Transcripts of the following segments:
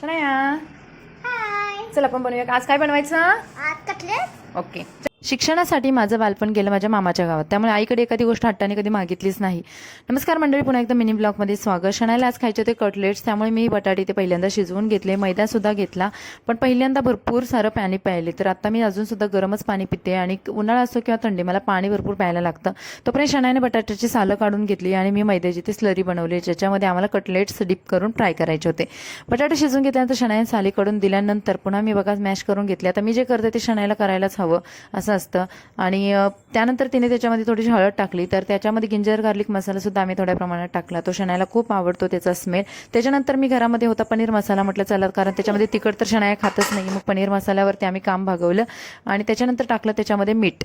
शनाया, हाय. चल आपण बनवूया. आज काय बनवायचं? आज कटलेट. ओके. शिक्षणासाठी माझं बालपण गेलं माझ्या मामाच्या गावात, त्यामुळे आईकडे एखादी गोष्ट हट्टाने कधी मागितलीच नाही. नमस्कार मंडळी, पुन्हा एकदा मिनी ब्लॉगमध्ये स्वागत. शनायला आज खायचे होते कटलेट्स, त्यामुळे मी बटाटे ते पहिल्यांदा शिजवून घेतले, मैदासुद्धा घेतला, पण पहिल्यांदा भरपूर सारं पाणी प्यायले. तर आता मी अजूनसुद्धा गरमच पाणी पिते आणि उन्हाळा असो किंवा थंडी, मला पाणी भरपूर प्यायला लागतं. तोपर्यंत शनायाने बटाट्याची सालं काढून घेतली आणि मी मैद्याची ते स्लरी बनवली, ज्याच्यामध्ये आम्हाला कटलेट्स डिप करून फ्राय करायचे होते. बटाटे शिजवून घेतल्यानंतर शनायाने साली काढून दिल्यानंतर पुन्हा मी बघा मॅश करून घेतले. आता मी जे करते ते शनायाला करायलाच हवं असं असतं. आणि त्यानंतर तिने त्याच्यामध्ये थोडीशी हळद टाकली, तर त्याच्यामध्ये जिंजर गार्लिक मसाला सुद्धा आम्ही थोड्या प्रमाणात टाकला. तो शनायाला खूप आवडतो त्याचा स्मेल. त्याच्यानंतर मी घरामध्ये होता पनीर मसाला, म्हटलं चला, कारण त्याच्यामध्ये तिखट तर शनाया खातच नाही, मग पनीर मसाल्यावरती आम्ही काम भागवलं. आणि त्याच्यानंतर टाकलं त्याच्यामध्ये मीठ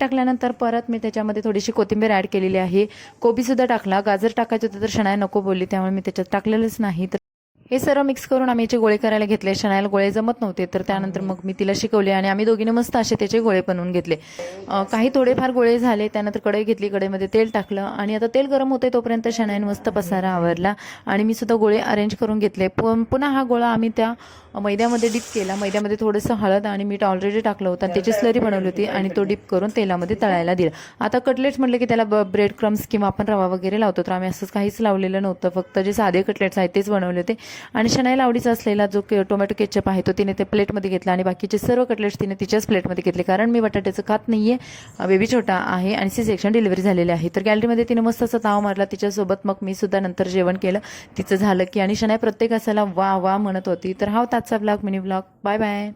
टाकल्यानंतर परत मी त्याच्यामध्ये थोडीशी कोथिंबीर ॲड केलेली आहे. कोबीसुद्धा टाकला. गाजर टाकायचं होतं तर शनाया नको बोलली, त्यामुळे मी त्याच्यात टाकलेलंच नाही. तर हे सर्व मिक्स करून आम्ही याचे गोळे करायला घेतले. शनायाला गोळे जमत नव्हते, तर त्यानंतर मग मी तिला शिकवले आणि आम्ही दोघींनी मस्त असे त्याचे गोळे बनवून घेतले. काही थोडेफार गोळे झाले. त्यानंतर कढई घेतली, कढईमध्ये तेल टाकलं आणि आता तेल गरम होते तोपर्यंत शनायाने मस्त पसारा आवरला आणि मी सुद्धा गोळे अरेंज करून घेतले. पुन्हा हा गोळा आम्ही त्या मैद्यामध्ये डिप केला. मैद्यामध्ये थोडंसं हळद आणि मीठ ऑलरेडी टाकलं होतं आणि त्याची स्लरी बनवली होती आणि तो डिप करून तेलामध्ये तळायला दिला. आता कटलेट्स म्हटलं की त्याला ब्रेड क्रम्स किंवा आपण रवा वगैरे लावतो, तर आम्ही असंच काहीच लावलेलं नव्हतं, फक्त जे साधे कटलेट्स आहेत तेच बनवले होते. आणि शनायाला आवडीचा असलेला जो टोमॅटो केचप आहे तो तिने ते प्लेटमध्ये घेतला आणि बाकीचे सर्व कटलेट्स तिने तिच्याच प्लेटमध्ये घेतले, कारण मी बटाट्याचं खात नाहीये, बेबी छोटा आहे आणि C-सेक्शन डिलिव्हरी झालेली आहे. तर गॅलरीमध्ये तिने मस्त असा ताव मारला तिच्यासोबत. मग मी सुद्धा नंतर जेवण केलं तिचं झालं की, आणि शनाया प्रत्येक असाला वा वा म्हणत होती. तर हा आजचा blog, mini blog. Bye bye.